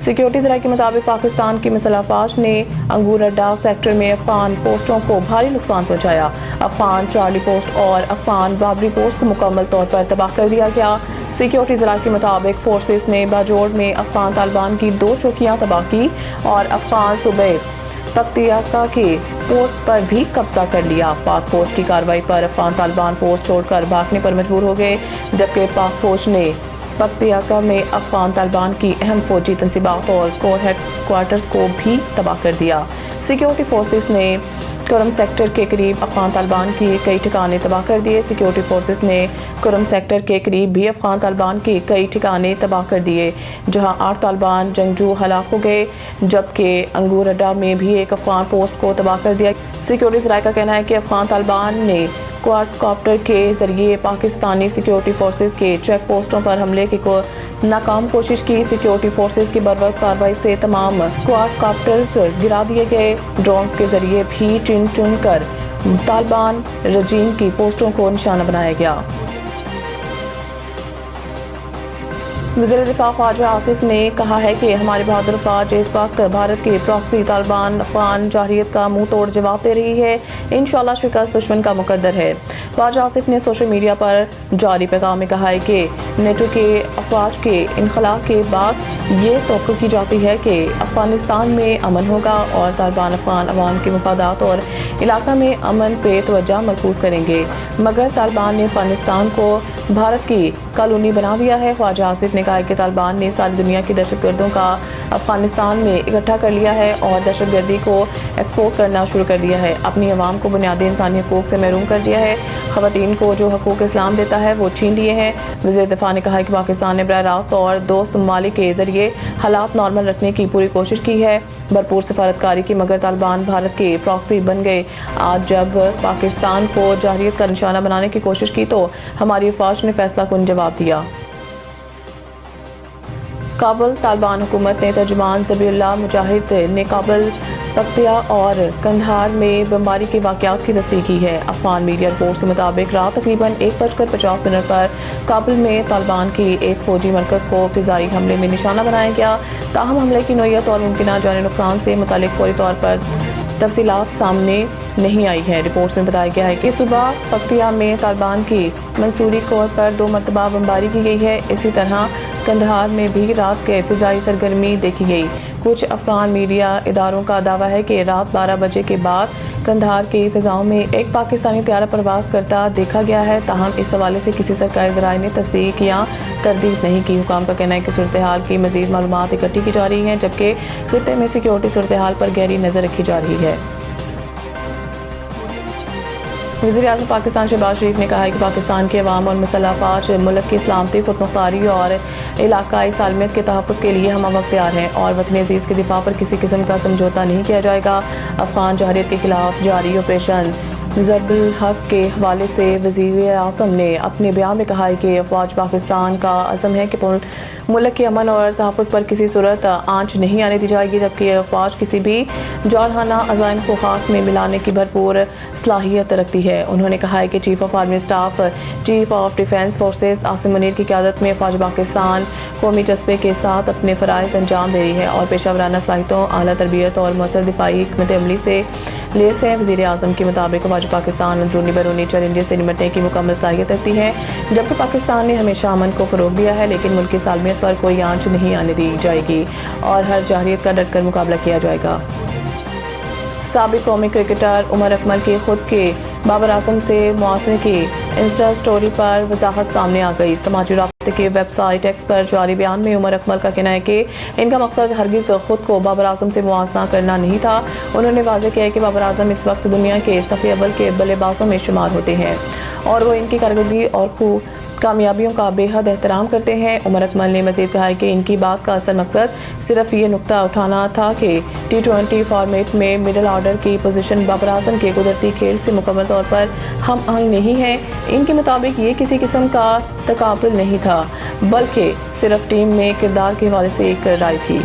Security ज़राए के मुताबिक पाकिस्तान की मिसल अफवाज ने अंगूर अड्डा सेक्टर में अफगान पोस्टों को भारी नुकसान पहुंचाया। अफगान चार्ली पोस्ट और अफगान बाबरी पोस्ट को मुकम्मल तौर पर तबाह कर दिया गया। सिक्योरिटी ज़राए के मुताबिक फोर्सेस ने बाजोड़ में अफगान तालिबान की 2 चौकियां तबाह की और अफगान सूबे पख्तियाका के पोस्ट पर भी कब्जा कर लिया। पाक फौज की कार्रवाई पर अफगान तालिबान पोस्ट छोड़कर भागने पर मजबूर हो गए, जबकि पाक फौज ने पख्तियाका में अफगान तालिबान की अहम फौजी तंसीबात और कोर हेड क्वार्टर्स को भी तबाह कर दिया। सिक्योरिटी फोर्सेस ने करम सेक्टर के करीब अफगान तालिबान की कई ठिकाने तबाह कर दिए। सिक्योरिटी फोर्सेस ने करम सेक्टर के करीब भी अफगान तालिबान के कई ठिकाने तबाह कर दिए, जहां 8 तालिबान जंगजू हलाक हो गए, जबकि अंगूर अड्डा में भी एक अफगान पोस्ट को तबाह कर दिया। सिक्योरिटी ज़राए का कहना है कि अफगान तालिबान ने क्वाडकॉप्टर के जरिए पाकिस्तानी सिक्योरिटी फोर्सेस के चेक पोस्टों पर हमले की नाकाम कोशिश की। सिक्योरिटी फोर्सेस की बर्वक्त कार्रवाई से तमाम क्वाडकॉप्टर्स गिरा दिए गए। ड्रोन्स के जरिए भी चुन कर तालिबान रजीम की पोस्टों को निशाना बनाया गया। वज़ीर दिफा ख्वाजा आसिफ ने कहा है कि हमारी बहादुर फौज इस वक्त भारत की प्रॉक्सी तालिबान अफगान जारहियत का मुंह तोड़ जवाब दे रही है। इंशाअल्लाह शिकस्त दुश्मन का मुकद्दर है। ख्वाजा आसिफ ने सोशल मीडिया पर जारी पैगाम में कहा है कि नेटो के अफवाज के इनखला के बाद ये तवक्को की जाती है कि अफगानिस्तान में अमन होगा और तालिबान अफगान अवाम के मफादात और इलाका में अमन पे तवज्जो मरकूज करेंगे, मगर तालिबान ने अफगानिस्तान को भारत की कॉलोनी बना दिया है। ख्वाजा आसिफ ने कहा कि तालिबान ने सारी दुनिया की दहशतगर्दों का अफगानिस्तान में इकट्ठा कर लिया है और दहशतगर्दी को एक्सपोर्ट करना शुरू कर दिया है। अपनी अवाम को बुनियादी इंसानी हकूक से महरूम कर दिया है। ख़वातीन को जो हकूक इस्लाम देता है वो छीन लिए हैं। वज़ीर दिफा ने कहा कि पाकिस्तान ने बराह रास्त और दोस्त ममालिक के जरिए हालात नॉर्मल रखने की पूरी कोशिश की है, भरपूर सफारतकारी की, मगर तालिबान भारत के प्रॉक्सी बन गए। आज जब पाकिस्तान को जारहियत का निशाना बनाने की कोशिश की तो हमारी फौज ने फैसला कुन जवाब दिया। काबुल तालिबान हुकूमत ने तर्जुमान ज़बीहुल्लाह मुजाहिद ने काबुल पख्तिया और कंधार में बमबारी के वाक़यात की तस्दीक की है। अफगान मीडिया रिपोर्ट्स के मुताबिक रात तकरीबन 1:50 पर काबुल में तालिबान की एक फौजी मरकज़ को फ़िज़ाई हमले में निशाना बनाया गया। ताहम हमले की नौइयत और मुमकिन जानी नुकसान से मुतालिक फौरी तौर पर तफसीलात सामने नहीं आई है। रिपोर्ट्स में बताया गया है कि सुबह पख्तिया में तालिबान की मंसूरी कोर पर 2 मरतबा बमबारी की गई है। इसी तरह कंधार में भी रात के फ़िज़ाई सरगर्मी देखी गई। कुछ अफगान मीडिया इदारों का दावा है कि रात 12 बजे के बाद कंधार की फ़िज़ाओं में एक पाकिस्तानी त्यारा परवास करता देखा गया है। ताहम इस हवाले से किसी सरकारी ज़राए ने तस्दीक या तरदीद नहीं की। हुकाम का कहना है कि सूरत हाल की मज़ीद मालूमात इकट्ठी की जा रही हैं, जबकि खित्ते में सिक्योरिटी सूरत हाल पर गहरी नज़र रखी जा रही है। वज़ीर-ए-आज़म पाकिस्तान शहबाज शरीफ ने कहा है कि पाकिस्तान के अवाम और मुसल्लह अफ़वाज मुल्क की सलामती, खुदमुख्तारी और इलाकाई सालमियत के तहफ़्फ़ुज़ के लिए हम वक्त तैयार हैं और वतन अज़ीज़ के दिफा पर किसी किस्म का समझौता नहीं किया जाएगा। अफ़गान जारहियत के खिलाफ जारी ऑपरेशन ज़रबुल हक़ के हवाले से वज़ीर-ए-आज़म ने अपने बयान में कहा है कि अफ़वाज पाकिस्तान का अज़म है कि मुल्क के अमन और तहफ़्फ़ुज़ पर किसी सूरत आंच नहीं आने दी जाएगी, जबकि अफ़वाज किसी भी जारहाना अज़ाइम को खाक में मिलाने की भरपूर सलाहियत रखती है। उन्होंने कहा है कि chief of army staff, chief of defence forces Asim Munir की क़यादत में फ़ौज पाकिस्तान कौमी जज्बे के साथ अपने फ़राइज़ अंजाम दे रही है और पेशा वराना सलाहियतों, आला तरबियत और मौसर दिफाई हिकमत अमली से लेस है। वज़ीर-ए-आज़म के मुताबिक फ़ौज पाकिस्तान अंदरूनी बैरूनी चैलेंजेस से निपटने की मुकम्मल सलाहियत रखती है, जबकि पाकिस्तान ने हमेशा अमन को फ़रोग़ दिया है, लेकिन मुल्क की सालमियत पर कोई आंच नहीं आने दी जाएगी और हर जारहियत का डटकर मुकाबला किया जाएगा। साबिक़ कौमी क्रिकेटर उमर अकमल के खुद के बाबर आज़म से मुआसरे की इंस्टा स्टोरी पर वजाहत सामने आ गई। समाजी राब्ते की वेबसाइट एक्स पर जारी बयान में उमर अकमल का कहना है कि इनका मकसद हरगिज़ खुद को बाबर आज़म से मुआवजा करना नहीं था। उन्होंने वाज़ेह किया कि बाबर आज़म इस वक्त दुनिया के सफ़े अव्वल के बल्लेबाजों में शुमार होते हैं और वो इनकी कारकर्दगी और कामयाबियों का बेहद एहतराम करते हैं। उमर अकमल ने मज़ीद कहा है कि इनकी बात का असल मकसद सिर्फ ये नुक्ता उठाना था कि T20 फॉर्मेट में मिडल ऑर्डर की पोजीशन बाबर आज़म के कुदरती खेल से मुकम्मल तौर पर हम आहंग नहीं है। इनके मुताबिक ये किसी किस्म का तकाबुल नहीं था, बल्कि सिर्फ टीम में किरदार के हवाले से एक राय थी।